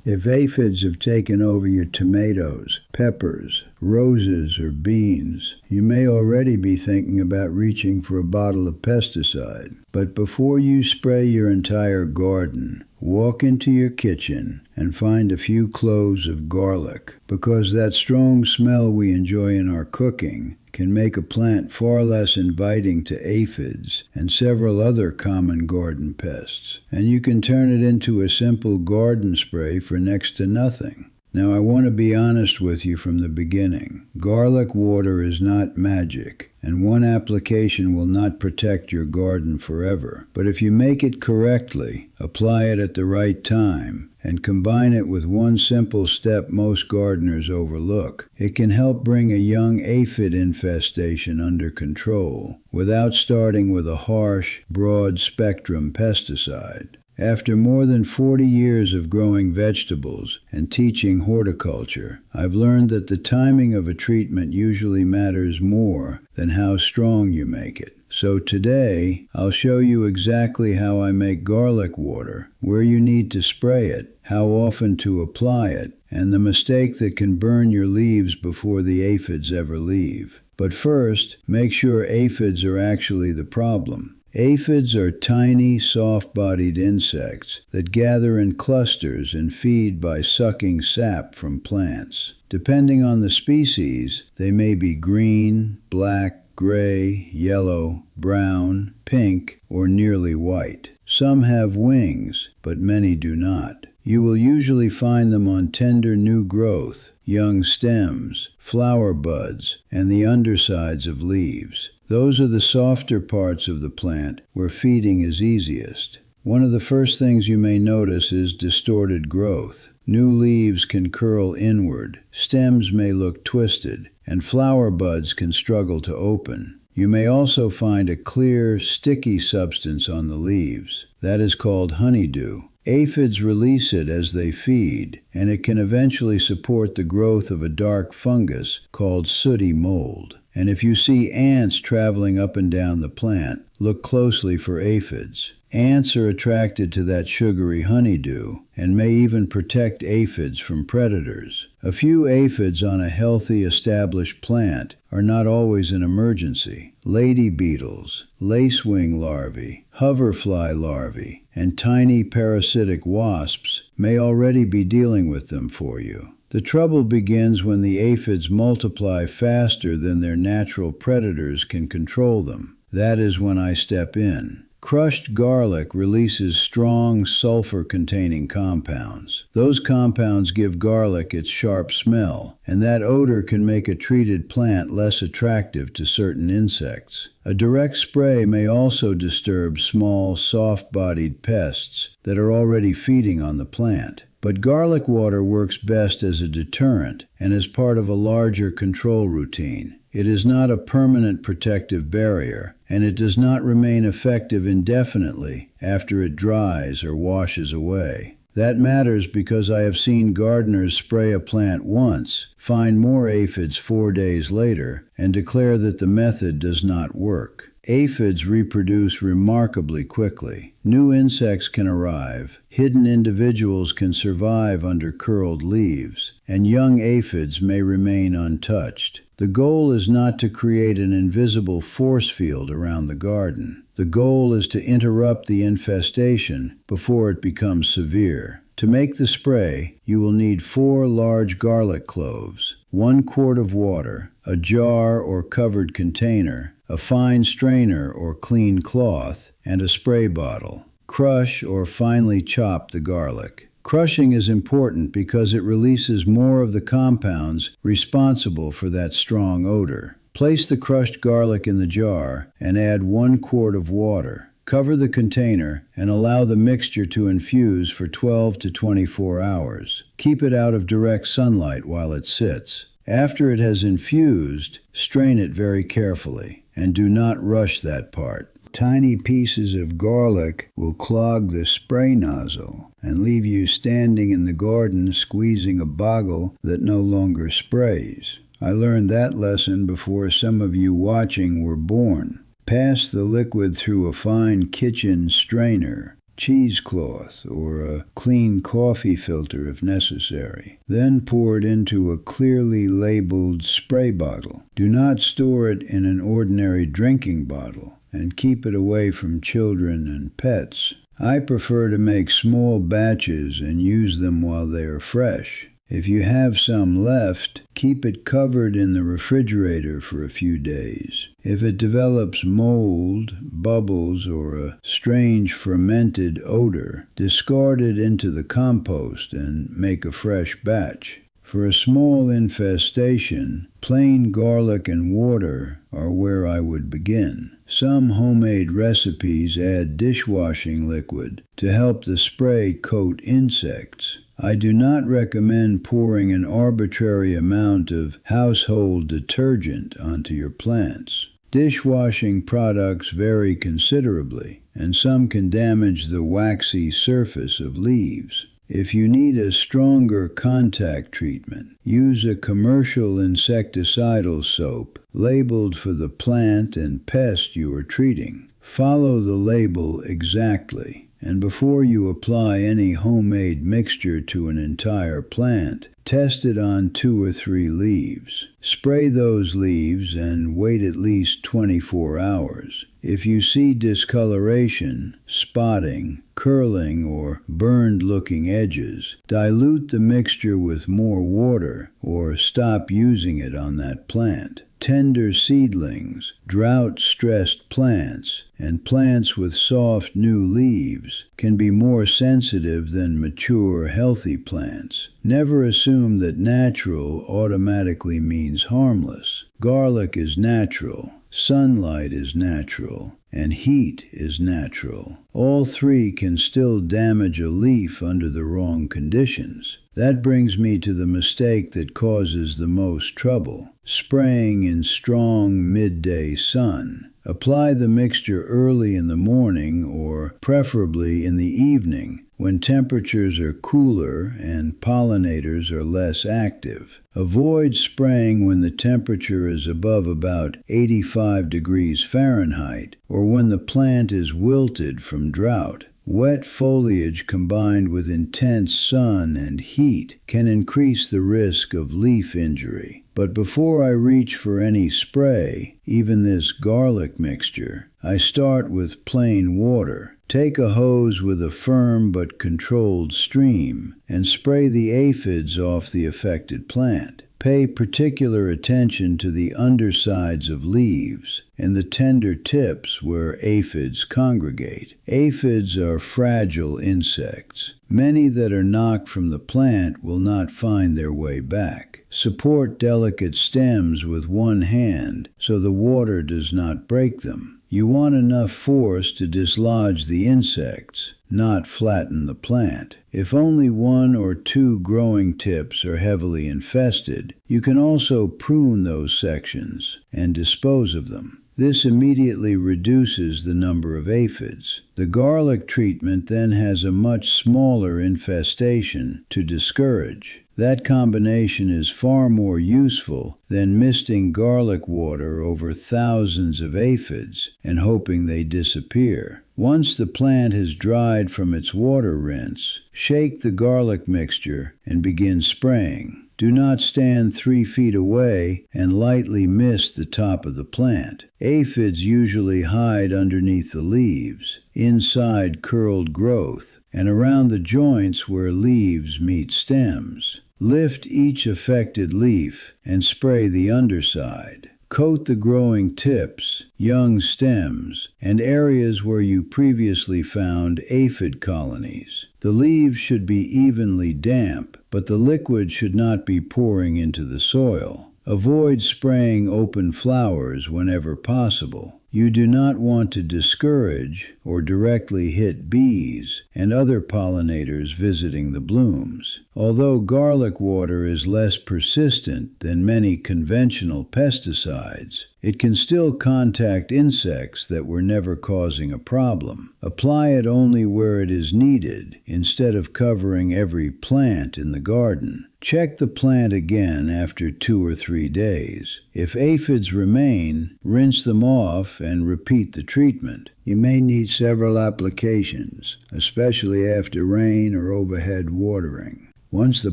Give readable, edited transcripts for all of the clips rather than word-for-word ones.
If aphids have taken over your tomatoes, peppers, roses, or beans, you may already be thinking about reaching for a bottle of pesticide. But before you spray your entire garden, walk into your kitchen and find a few cloves of garlic, because that strong smell we enjoy in our cooking can make a plant far less inviting to aphids and several other common garden pests, and you can turn it into a simple garden spray for next to nothing. Now, I want to be honest with you from the beginning. Garlic water is not magic, and one application will not protect your garden forever. But if you make it correctly, apply it at the right time, and combine it with one simple step most gardeners overlook, it can help bring a young aphid infestation under control without starting with a harsh, broad-spectrum pesticide. After more than 40 years of growing vegetables and teaching horticulture, I've learned that the timing of a treatment usually matters more than how strong you make it. So today, I'll show you exactly how I make garlic water, where you need to spray it, how often to apply it, and the mistake that can burn your leaves before the aphids ever leave. But first, make sure aphids are actually the problem. Aphids are tiny, soft-bodied insects that gather in clusters and feed by sucking sap from plants. Depending on the species, they may be green, black, gray, yellow, brown, pink, or nearly white. Some have wings, but many do not. You will usually find them on tender new growth, young stems, flower buds, and the undersides of leaves. Those are the softer parts of the plant where feeding is easiest. One of the first things you may notice is distorted growth. New leaves can curl inward, stems may look twisted, and flower buds can struggle to open. You may also find a clear, sticky substance on the leaves. That is called honeydew. Aphids release it as they feed, and it can eventually support the growth of a dark fungus called sooty mold. And if you see ants traveling up and down the plant, look closely for aphids. Ants are attracted to that sugary honeydew and may even protect aphids from predators. A few aphids on a healthy, established plant are not always an emergency. Lady beetles, lacewing larvae, hoverfly larvae, and tiny parasitic wasps may already be dealing with them for you. The trouble begins when the aphids multiply faster than their natural predators can control them. That is when I step in. Crushed garlic releases strong sulfur-containing compounds. Those compounds give garlic its sharp smell, and that odor can make a treated plant less attractive to certain insects. A direct spray may also disturb small, soft-bodied pests that are already feeding on the plant. But garlic water works best as a deterrent and as part of a larger control routine. It is not a permanent protective barrier, and it does not remain effective indefinitely after it dries or washes away. That matters because I have seen gardeners spray a plant once, find more aphids 4 days later, and declare that the method does not work. Aphids reproduce remarkably quickly. New insects can arrive, hidden individuals can survive under curled leaves, and young aphids may remain untouched. The goal is not to create an invisible force field around the garden. The goal is to interrupt the infestation before it becomes severe. To make the spray, you will need 4 large garlic cloves, 1 quart of water, a jar or covered container, a fine strainer or clean cloth, and a spray bottle. Crush or finely chop the garlic. Crushing is important because it releases more of the compounds responsible for that strong odor. Place the crushed garlic in the jar and add 1 quart of water. Cover the container and allow the mixture to infuse for 12 to 24 hours. Keep it out of direct sunlight while it sits. After it has infused, strain it very carefully, and do not rush that part. Tiny pieces of garlic will clog the spray nozzle and leave you standing in the garden squeezing a bottle that no longer sprays. I learned that lesson before some of you watching were born. Pass the liquid through a fine kitchen strainer. cheesecloth, or a clean coffee filter if necessary. Then pour it into a clearly labeled spray bottle. Do not store it in an ordinary drinking bottle, and keep it away from children and pets. I prefer to make small batches and use them while they are fresh. If you have some left, keep it covered in the refrigerator for a few days. If it develops mold, bubbles, or a strange fermented odor, discard it into the compost and make a fresh batch. For a small infestation, plain garlic and water are where I would begin. Some homemade recipes add dishwashing liquid to help the spray coat insects. I do not recommend pouring an arbitrary amount of household detergent onto your plants. Dishwashing products vary considerably, and some can damage the waxy surface of leaves. If you need a stronger contact treatment, use a commercial insecticidal soap labeled for the plant and pest you are treating. Follow the label exactly, and before you apply any homemade mixture to an entire plant, test it on 2 or 3 leaves. Spray those leaves and wait at least 24 hours. If you see discoloration, spotting, curling, or burned-looking edges, dilute the mixture with more water or stop using it on that plant. Tender seedlings, drought-stressed plants, and plants with soft new leaves can be more sensitive than mature, healthy plants. Never assume that natural automatically means harmless. Garlic is natural, sunlight is natural, and heat is natural. All three can still damage a leaf under the wrong conditions. That brings me to the mistake that causes the most trouble: spraying in strong midday sun. Apply the mixture early in the morning or preferably in the evening when temperatures are cooler and pollinators are less active. Avoid spraying when the temperature is above about 85 degrees Fahrenheit or when the plant is wilted from drought. Wet foliage combined with intense sun and heat can increase the risk of leaf injury. But before I reach for any spray, even this garlic mixture, I start with plain water. Take a hose with a firm but controlled stream and spray the aphids off the affected plant. Pay particular attention to the undersides of leaves and the tender tips where aphids congregate. Aphids are fragile insects. Many that are knocked from the plant will not find their way back. Support delicate stems with one hand so the water does not break them. You want enough force to dislodge the insects, not flatten the plant. If only 1 or 2 growing tips are heavily infested, you can also prune those sections and dispose of them. This immediately reduces the number of aphids. The garlic treatment then has a much smaller infestation to discourage. That combination is far more useful than misting garlic water over thousands of aphids and hoping they disappear. Once the plant has dried from its water rinse, shake the garlic mixture and begin spraying. Do not stand 3 feet away and lightly mist the top of the plant. Aphids usually hide underneath the leaves, inside curled growth, and around the joints where leaves meet stems. Lift each affected leaf and spray the underside. Coat the growing tips, young stems, and areas where you previously found aphid colonies. The leaves should be evenly damp, but the liquid should not be pouring into the soil. Avoid spraying open flowers whenever possible. You do not want to discourage or directly hit bees and other pollinators visiting the blooms. Although garlic water is less persistent than many conventional pesticides, It can still contact insects that were never causing a problem. Apply it only where it is needed, instead of covering every plant in the garden. Check the plant again after 2 or 3 days. If aphids remain, rinse them off and repeat the treatment. You may need several applications, especially after rain or overhead watering. Once the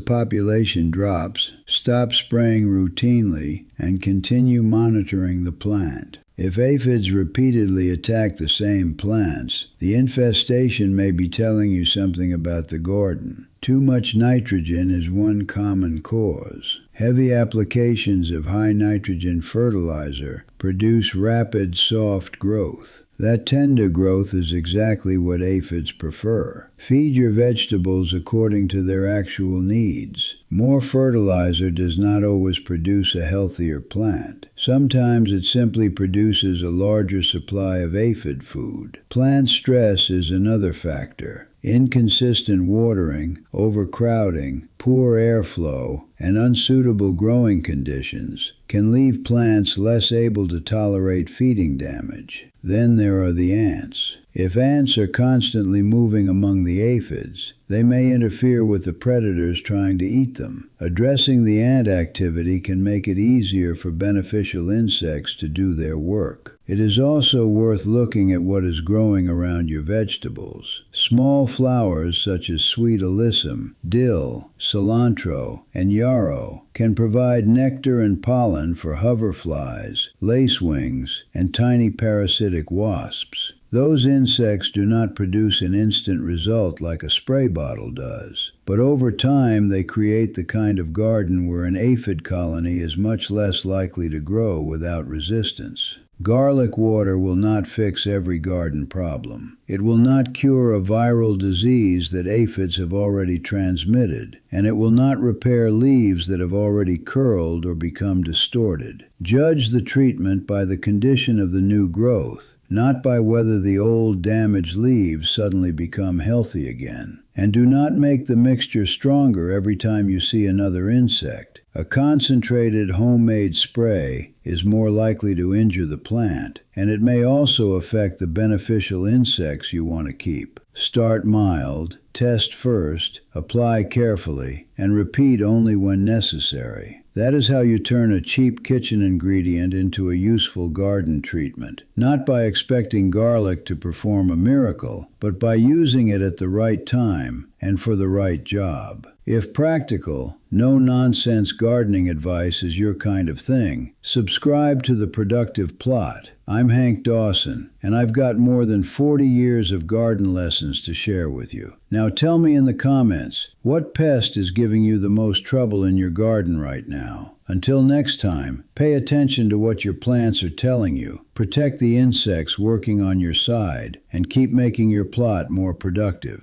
population drops, stop spraying routinely and continue monitoring the plant. If aphids repeatedly attack the same plants, the infestation may be telling you something about the garden. Too much nitrogen is one common cause. Heavy applications of high nitrogen fertilizer produce rapid, soft growth. That tender growth is exactly what aphids prefer. Feed your vegetables according to their actual needs. More fertilizer does not always produce a healthier plant. Sometimes it simply produces a larger supply of aphid food. Plant stress is another factor. Inconsistent watering, overcrowding, poor airflow, and unsuitable growing conditions can leave plants less able to tolerate feeding damage. Then there are the ants. If ants are constantly moving among the aphids, they may interfere with the predators trying to eat them. Addressing the ant activity can make it easier for beneficial insects to do their work. It is also worth looking at what is growing around your vegetables. Small flowers such as sweet alyssum, dill, cilantro, and yarrow can provide nectar and pollen for hoverflies, lacewings, and tiny parasitic wasps. Those insects do not produce an instant result like a spray bottle does, but over time they create the kind of garden where an aphid colony is much less likely to grow without resistance. Garlic water will not fix every garden problem. It will not cure a viral disease that aphids have already transmitted, and it will not repair leaves that have already curled or become distorted. Judge the treatment by the condition of the new growth, not by whether the old damaged leaves suddenly become healthy again. And do not make the mixture stronger every time you see another insect. A concentrated homemade spray is more likely to injure the plant, and it may also affect the beneficial insects you want to keep. Start mild, test first, apply carefully, and repeat only when necessary. That is how you turn a cheap kitchen ingredient into a useful garden treatment. Not by expecting garlic to perform a miracle, but by using it at the right time and for the right job. If practical, no-nonsense gardening advice is your kind of thing, subscribe to The Productive Plot. I'm Hank Dawson, and I've got more than 40 years of garden lessons to share with you. Now tell me in the comments, what pest is giving you the most trouble in your garden right now? Until next time, pay attention to what your plants are telling you, protect the insects working on your side, and keep making your plot more productive.